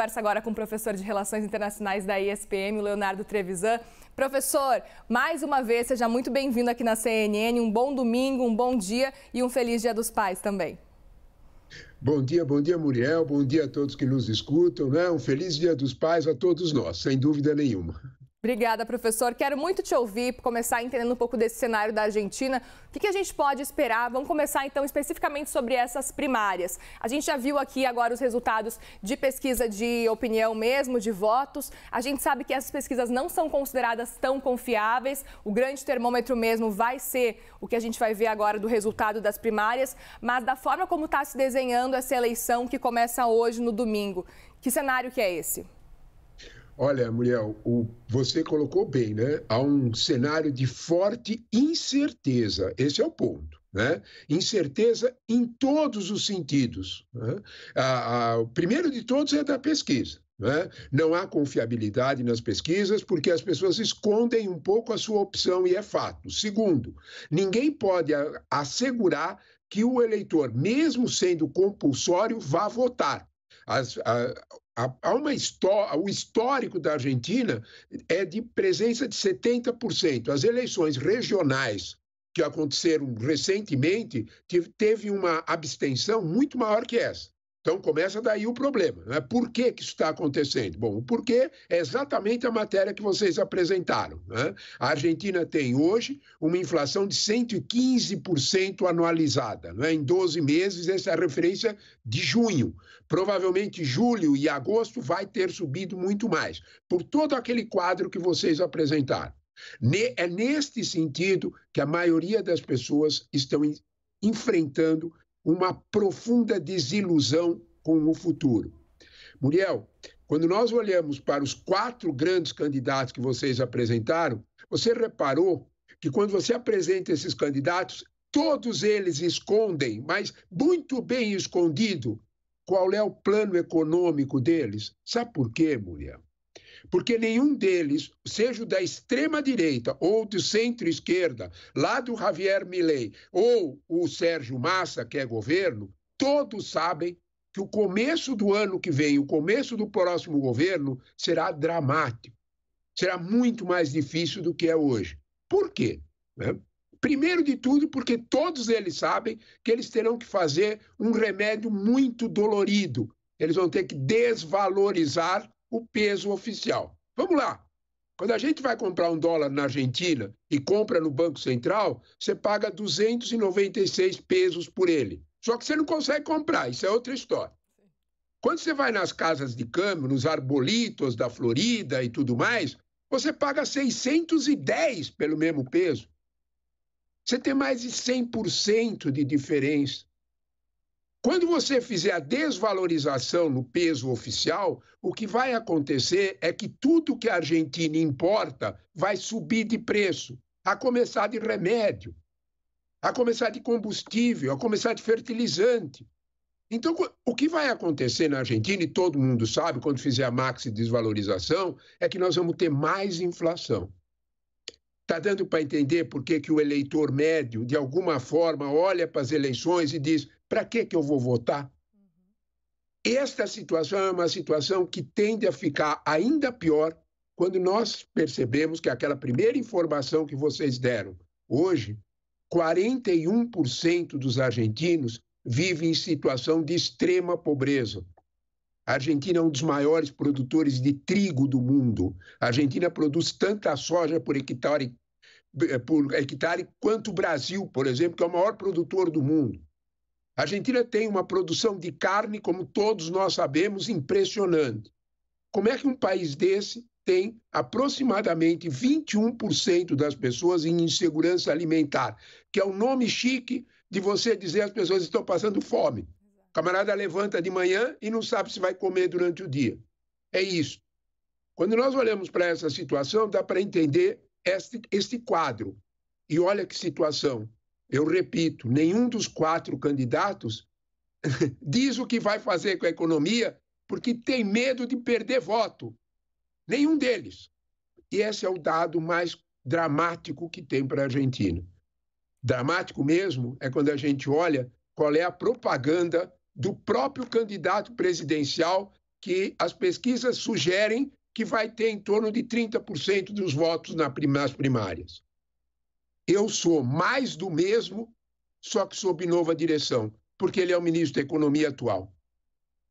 conversa agora com o professor de Relações Internacionais da ESPM, o Leonardo Trevisan. Professor, mais uma vez, seja muito bem-vindo aqui na CNN. Um bom domingo, um bom dia e um feliz Dia dos Pais também. Bom dia, Muriel. Bom dia a todos que nos escutam, né? Um feliz Dia dos Pais a todos nós, sem dúvida nenhuma. Obrigada, professor. Quero muito te ouvir, começar entendendo um pouco desse cenário da Argentina. O que a gente pode esperar? Vamos começar, então, especificamente sobre essas primárias. A gente já viu aqui agora os resultados de pesquisa de opinião mesmo, de votos. A gente sabe que essas pesquisas não são consideradas tão confiáveis. O grande termômetro mesmo vai ser o que a gente vai ver agora do resultado das primárias. Mas da forma como está se desenhando essa eleição que começa hoje, no domingo, que cenário que é esse? Olha, Muriel, você colocou bem, né? Há um cenário de forte incerteza, esse é o ponto, né? Incerteza em todos os sentidos, né? O primeiro de todos é da pesquisa, né? Não há confiabilidade nas pesquisas porque as pessoas escondem um pouco a sua opção e é fato. Segundo, ninguém pode assegurar que o eleitor, mesmo sendo compulsório, vá votar. O histórico da Argentina é de presença de 70%. As eleições regionais que aconteceram recentemente teve uma abstenção muito maior que essa. Então começa daí o problema, né? Por que isso está acontecendo? Bom, o porquê é exatamente a matéria que vocês apresentaram, né? A Argentina tem hoje uma inflação de 115% anualizada, né? Em 12 meses, essa é a referência de junho. Provavelmente julho e agosto vai ter subido muito mais, por todo aquele quadro que vocês apresentaram. É neste sentido que a maioria das pessoas estão enfrentando uma profunda desilusão com o futuro. Muriel, quando nós olhamos para os 4 grandes candidatos que vocês apresentaram, você reparou que quando você apresenta esses candidatos, todos eles escondem, mas muito bem escondido, qual é o plano econômico deles? Sabe por quê, Muriel? Porque nenhum deles, seja o da extrema-direita ou do centro-esquerda, lá do Javier Milei ou o Sérgio Massa, que é governo, todos sabem que o começo do ano que vem, o começo do próximo governo, será dramático. Será muito mais difícil do que é hoje. Por quê? Primeiro de tudo, porque todos eles sabem que eles terão que fazer um remédio muito dolorido. Eles vão ter que desvalorizar o peso oficial. Vamos lá. Quando a gente vai comprar um dólar na Argentina e compra no Banco Central, você paga 296 pesos por ele. Só que você não consegue comprar, isso é outra história. Quando você vai nas casas de câmbio, nos arbolitos da Florida e tudo mais, você paga 610 pelo mesmo peso. Você tem mais de 100% de diferença. Quando você fizer a desvalorização no peso oficial, o que vai acontecer é que tudo que a Argentina importa vai subir de preço, a começar de remédio, a começar de combustível, a começar de fertilizante. Então, o que vai acontecer na Argentina, e todo mundo sabe, quando fizer a maxi desvalorização, é que nós vamos ter mais inflação. Está dando para entender por que o eleitor médio, de alguma forma, olha para as eleições e diz: para que eu vou votar? Esta situação é uma situação que tende a ficar ainda pior quando nós percebemos que aquela primeira informação que vocês deram, hoje, 41% dos argentinos vivem em situação de extrema pobreza. A Argentina é um dos maiores produtores de trigo do mundo. A Argentina produz tanta soja por hectare quanto o Brasil, por exemplo, que é o maior produtor do mundo. A Argentina tem uma produção de carne, como todos nós sabemos, impressionante. Como é que um país desse tem aproximadamente 21% das pessoas em insegurança alimentar, que é o nome chique de você dizer as pessoas estão passando fome. O camarada levanta de manhã e não sabe se vai comer durante o dia. É isso. Quando nós olhamos para essa situação, dá para entender este quadro. E olha que situação. Eu repito, nenhum dos 4 candidatos diz o que vai fazer com a economia porque tem medo de perder voto. Nenhum deles. E esse é o dado mais dramático que tem para a Argentina. Dramático mesmo é quando a gente olha qual é a propaganda do próprio candidato presidencial que as pesquisas sugerem que vai ter em torno de 30% dos votos nas primárias. Eu sou mais do mesmo, só que sob nova direção, porque ele é o ministro da Economia atual.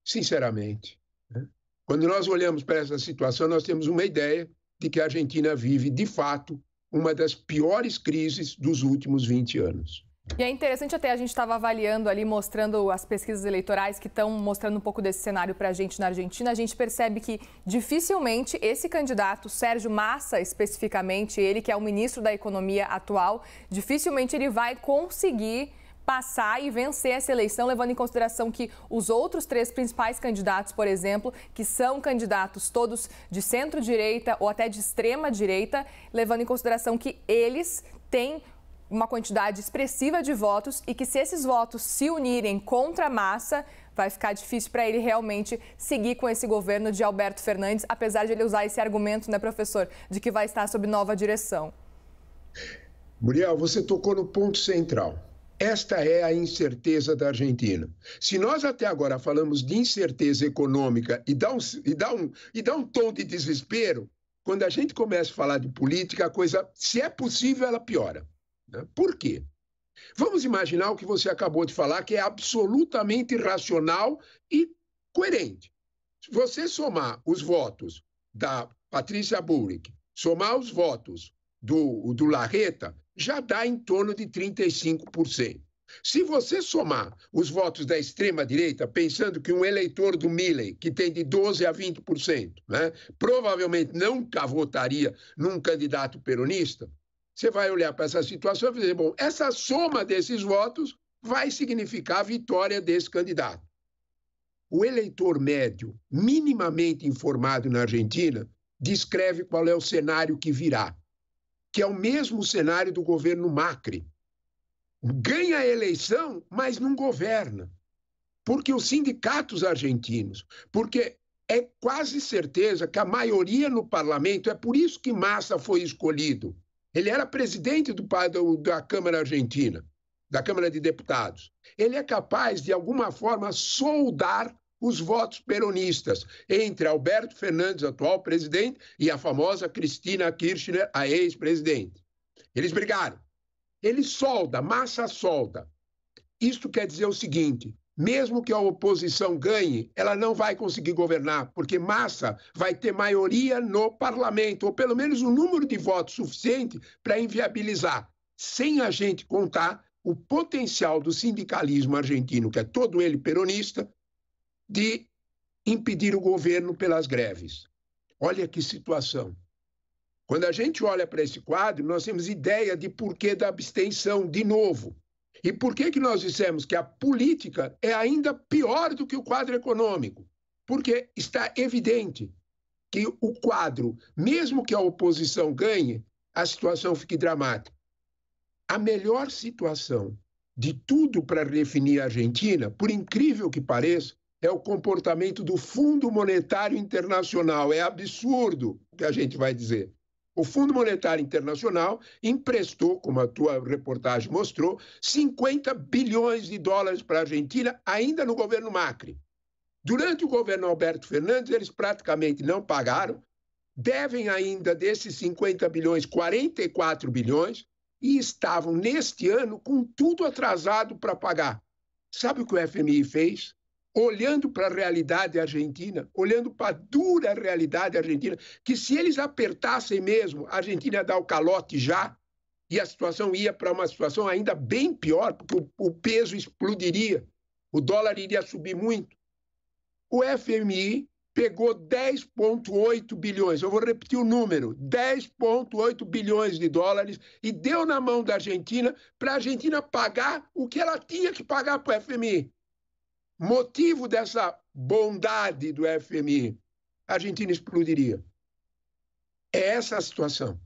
Sinceramente, né? Quando nós olhamos para essa situação, nós temos uma ideia de que a Argentina vive, de fato, uma das piores crises dos últimos 20 anos. E é interessante até, a gente estava avaliando ali, mostrando as pesquisas eleitorais que estão mostrando um pouco desse cenário para a gente na Argentina. A gente percebe que dificilmente esse candidato, Sérgio Massa especificamente, ele que é o ministro da Economia atual, dificilmente ele vai conseguir passar e vencer essa eleição, levando em consideração que os outros 3 principais candidatos, por exemplo, que são candidatos todos de centro-direita ou até de extrema-direita, levando em consideração que eles têm uma quantidade expressiva de votos e que se esses votos se unirem contra a Massa, vai ficar difícil para ele realmente seguir com esse governo de Alberto Fernandes, apesar de ele usar esse argumento, né, professor, de que vai estar sob nova direção. Muriel, você tocou no ponto central. Esta é a incerteza da Argentina. Se nós até agora falamos de incerteza econômica e dá um tom de desespero, quando a gente começa a falar de política, a coisa, se é possível, ela piora. Por quê? Vamos imaginar o que você acabou de falar, que é absolutamente racional e coerente. Se você somar os votos da Patrícia Bullrich, somar os votos do Larreta, já dá em torno de 35%. Se você somar os votos da extrema-direita, pensando que um eleitor do Milei, que tem de 12% a 20%, né, provavelmente nunca votaria num candidato peronista, você vai olhar para essa situação e dizer, bom, essa soma desses votos vai significar a vitória desse candidato. O eleitor médio, minimamente informado na Argentina, descreve qual é o cenário que virá, que é o mesmo cenário do governo Macri. Ganha a eleição, mas não governa. Porque os sindicatos argentinos, porque é quase certeza que a maioria no parlamento, é por isso que Massa foi escolhido. Ele era presidente da Câmara Argentina, da Câmara de Deputados. Ele é capaz, de alguma forma, soldar os votos peronistas entre Alberto Fernandes, atual presidente, e a famosa Cristina Kirchner, a ex-presidente. Eles brigaram. Ele solda, Massa solda. Isto quer dizer o seguinte, mesmo que a oposição ganhe, ela não vai conseguir governar, porque Massa vai ter maioria no parlamento, ou pelo menos um número de votos suficiente para inviabilizar, sem a gente contar o potencial do sindicalismo argentino, que é todo ele peronista, de impedir o governo pelas greves. Olha que situação. Quando a gente olha para esse quadro, nós temos ideia de porquê da abstenção de novo. E por que nós dissemos que a política é ainda pior do que o quadro econômico? Porque está evidente que o quadro, mesmo que a oposição ganhe, a situação fique dramática. A melhor situação de tudo para definir a Argentina, por incrível que pareça, é o comportamento do Fundo Monetário Internacional. É absurdo o que a gente vai dizer. O Fundo Monetário Internacional emprestou, como a tua reportagem mostrou, 50 bilhões de dólares para a Argentina, ainda no governo Macri. Durante o governo Alberto Fernandes, eles praticamente não pagaram, devem ainda desses 50 bilhões, 44 bilhões, e estavam, neste ano, com tudo atrasado para pagar. Sabe o que o FMI fez? Olhando para a realidade argentina, olhando para a dura realidade argentina, que se eles apertassem mesmo, a Argentina ia dar o calote já, e a situação ia para uma situação ainda bem pior, porque o peso explodiria, o dólar iria subir muito. O FMI pegou 10,8 bilhões, eu vou repetir o número, 10,8 bilhões de dólares, e deu na mão da Argentina para a Argentina pagar o que ela tinha que pagar para o FMI. Motivo dessa bondade do FMI, a Argentina explodiria. É essa a situação.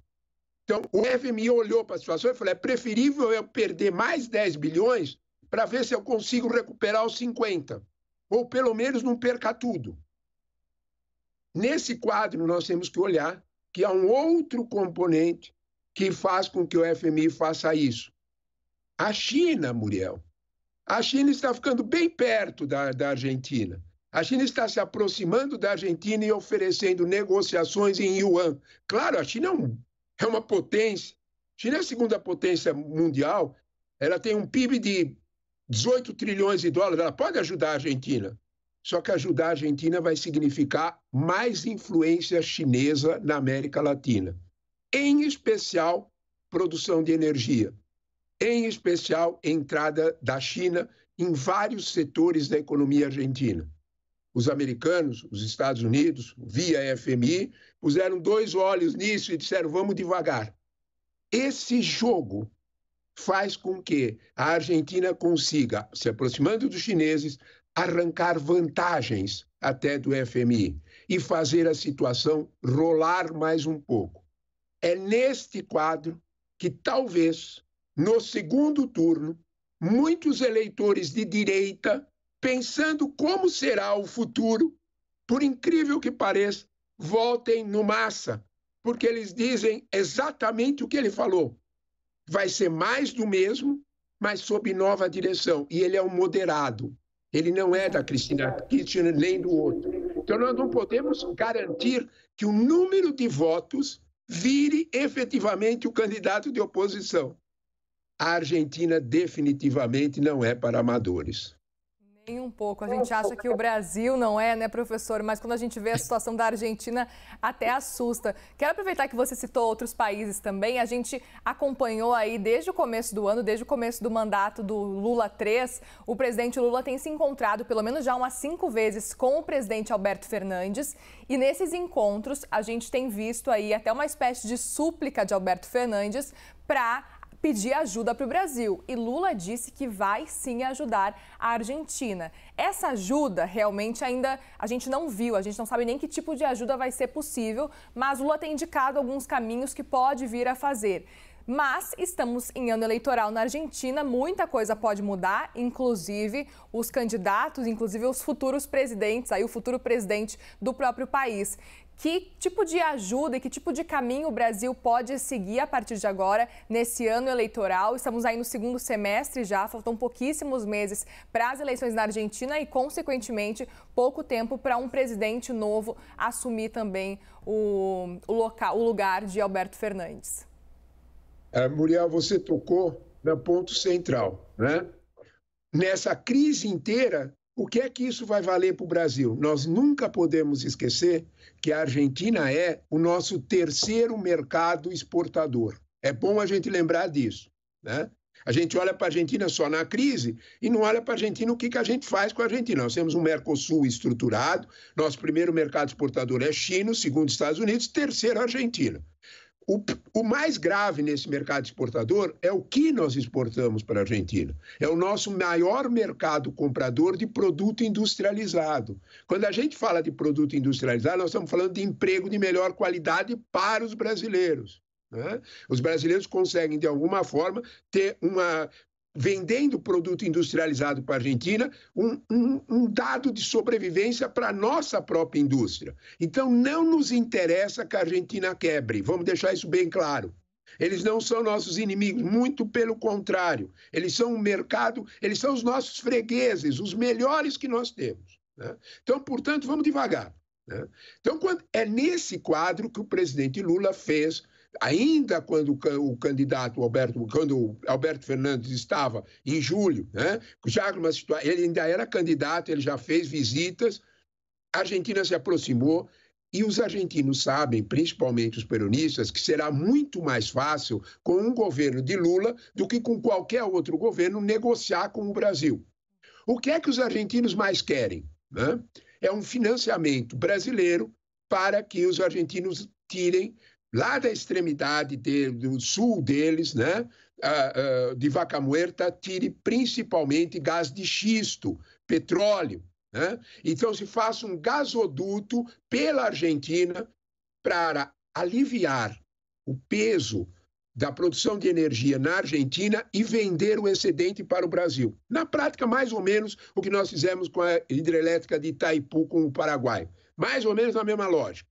Então, o FMI olhou para a situação e falou, é preferível eu perder mais 10 bilhões para ver se eu consigo recuperar os 50, ou pelo menos não perca tudo. Nesse quadro, nós temos que olhar que há um outro componente que faz com que o FMI faça isso. A China, Muriel. A China está ficando bem perto da Argentina. A China está se aproximando da Argentina e oferecendo negociações em yuan. Claro, a China é uma potência. A China é a segunda potência mundial. Ela tem um PIB de 18 trilhões de dólares. Ela pode ajudar a Argentina. Só que ajudar a Argentina vai significar mais influência chinesa na América Latina. Em especial, produção de energia. Em especial, entrada da China em vários setores da economia argentina. Os americanos, os Estados Unidos, via FMI, puseram 2 olhos nisso e disseram, vamos devagar. Esse jogo faz com que a Argentina consiga, se aproximando dos chineses, arrancar vantagens até do FMI e fazer a situação rolar mais um pouco. É neste quadro que talvez, no segundo turno, muitos eleitores de direita, pensando como será o futuro, por incrível que pareça, votem no Massa, porque eles dizem exatamente o que ele falou. Vai ser mais do mesmo, mas sob nova direção. E ele é um moderado. Ele não é da Cristina Kirchner nem do outro. Então, nós não podemos garantir que o número de votos vire efetivamente o candidato de oposição. A Argentina definitivamente não é para amadores. Nem um pouco. A gente acha que o Brasil não é, né, professor? Mas quando a gente vê a situação da Argentina, até assusta. Quero aproveitar que você citou outros países também. A gente acompanhou aí desde o começo do ano, desde o começo do mandato do Lula 3, o presidente Lula tem se encontrado pelo menos já umas 5 vezes com o presidente Alberto Fernandes. E nesses encontros, a gente tem visto aí até uma espécie de súplica de Alberto Fernandes para pedir ajuda para o Brasil. E Lula disse que vai sim ajudar a Argentina. Essa ajuda realmente ainda a gente não viu, a gente não sabe nem que tipo de ajuda vai ser possível, mas Lula tem indicado alguns caminhos que pode vir a fazer. Mas estamos em ano eleitoral na Argentina, muita coisa pode mudar, inclusive os candidatos, inclusive os futuros presidentes, aí o futuro presidente do próprio país. Que tipo de ajuda e que tipo de caminho o Brasil pode seguir a partir de agora, nesse ano eleitoral? Estamos aí no segundo semestre já, faltam pouquíssimos meses para as eleições na Argentina e, consequentemente, pouco tempo para um presidente novo assumir também o lugar de Alberto Fernandes. Muriel, você tocou no ponto central, né? Nessa crise inteira, o que é que isso vai valer para o Brasil? Nós nunca podemos esquecer que a Argentina é o nosso terceiro mercado exportador. É bom a gente lembrar disso, né? A gente olha para a Argentina só na crise e não olha para a Argentina o que a gente faz com a Argentina. Nós temos um Mercosul estruturado, nosso primeiro mercado exportador é China, segundo Estados Unidos, terceiro a Argentina. O mais grave nesse mercado exportador é o que nós exportamos para a Argentina. É o nosso maior mercado comprador de produto industrializado. Quando a gente fala de produto industrializado, nós estamos falando de emprego de melhor qualidade para os brasileiros, né? Os brasileiros conseguem, de alguma forma, ter vendendo produto industrializado para a Argentina, um dado de sobrevivência para a nossa própria indústria. Então, não nos interessa que a Argentina quebre, vamos deixar isso bem claro. Eles não são nossos inimigos, muito pelo contrário. Eles são um mercado, eles são os nossos fregueses, os melhores que nós temos, né? Então, portanto, vamos devagar, né? Então, é nesse quadro que o presidente Lula fez, ainda quando o candidato Alberto Fernandes estava em julho, né? Já numa situação, ele ainda era candidato, ele já fez visitas, a Argentina se aproximou e os argentinos sabem, principalmente os peronistas, que será muito mais fácil com um governo de Lula do que com qualquer outro governo negociar com o Brasil. O que é que os argentinos mais querem, né? É um financiamento brasileiro para que os argentinos tirem lá da extremidade do sul deles, né, de Vaca Muerta, tire principalmente gás de xisto, petróleo, né? Então, se faça um gasoduto pela Argentina para aliviar o peso da produção de energia na Argentina e vender o excedente para o Brasil. Na prática, mais ou menos o que nós fizemos com a hidrelétrica de Itaipu com o Paraguai. Mais ou menos na mesma lógica.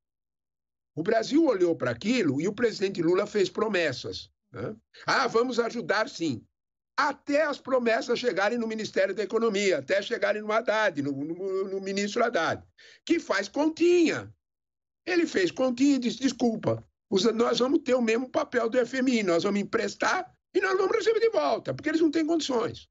O Brasil olhou para aquilo e o presidente Lula fez promessas, né? Vamos ajudar sim. até as promessas chegarem no Ministério da Economia, até chegarem no Haddad, no ministro Haddad, que faz continha. Ele fez continha e disse, desculpa, nós vamos ter o mesmo papel do FMI, nós vamos emprestar e nós vamos receber de volta, porque eles não têm condições.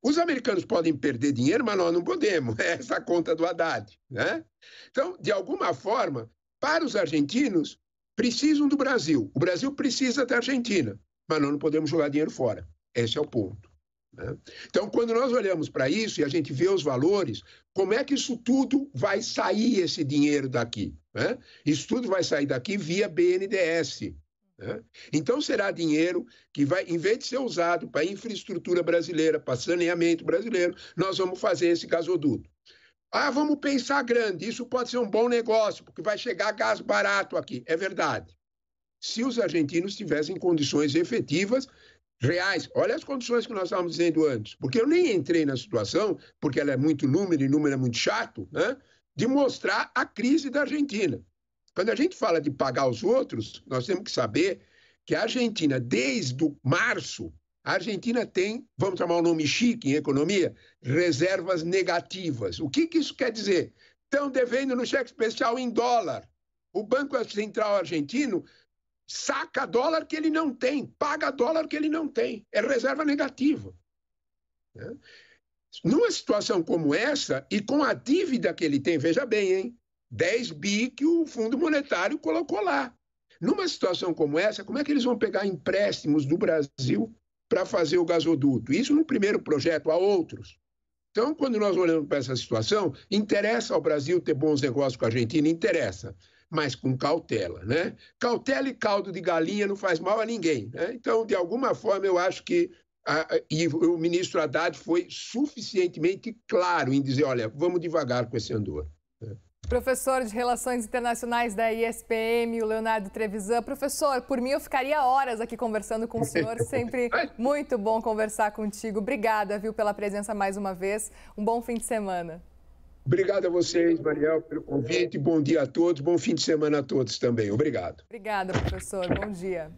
Os americanos podem perder dinheiro, mas nós não podemos. É essa a conta do Haddad, né? Então, de alguma forma, para os argentinos, precisam do Brasil. O Brasil precisa da Argentina, mas nós não podemos jogar dinheiro fora. Esse é o ponto, né? Então, quando nós olhamos para isso e a gente vê os valores, como é que isso tudo vai sair, esse dinheiro daqui, né? Isso tudo vai sair daqui via BNDES. Né? Então, será dinheiro que vai, em vez de ser usado para infraestrutura brasileira, para saneamento brasileiro, nós vamos fazer esse gasoduto. Ah, vamos pensar grande, isso pode ser um bom negócio, porque vai chegar gás barato aqui. É verdade. Se os argentinos tivessem condições efetivas, reais, olha as condições que nós estávamos dizendo antes, porque eu nem entrei na situação, porque ela é muito número e número é muito chato, né? De mostrar a crise da Argentina. Quando a gente fala de pagar os outros, nós temos que saber que a Argentina, desde março, a Argentina tem, vamos chamar o nome chique em economia, reservas negativas. O que isso quer dizer? Estão devendo no cheque especial em dólar. O Banco Central argentino saca dólar que ele não tem, paga dólar que ele não tem. É reserva negativa, né? Numa situação como essa, e com a dívida que ele tem, veja bem, hein? 10 bi que o Fundo Monetário colocou lá. Numa situação como essa, como é que eles vão pegar empréstimos do Brasil para fazer o gasoduto? Isso no primeiro projeto, há outros. Então, quando nós olhamos para essa situação, interessa ao Brasil ter bons negócios com a Argentina? Interessa, mas com cautela, né? Cautela e caldo de galinha não faz mal a ninguém, né? Então, de alguma forma, eu acho que e o ministro Haddad foi suficientemente claro em dizer, olha, vamos devagar com esse andor, né? Professor de Relações Internacionais da ISPM, o Leonardo Trevisan. Professor, por mim eu ficaria horas aqui conversando com o senhor, sempre muito bom conversar contigo. Obrigada, viu, pela presença mais uma vez. Um bom fim de semana. Obrigado a vocês, Mariel, pelo convite. Bom dia a todos, bom fim de semana a todos também. Obrigado. Obrigada, professor. Bom dia.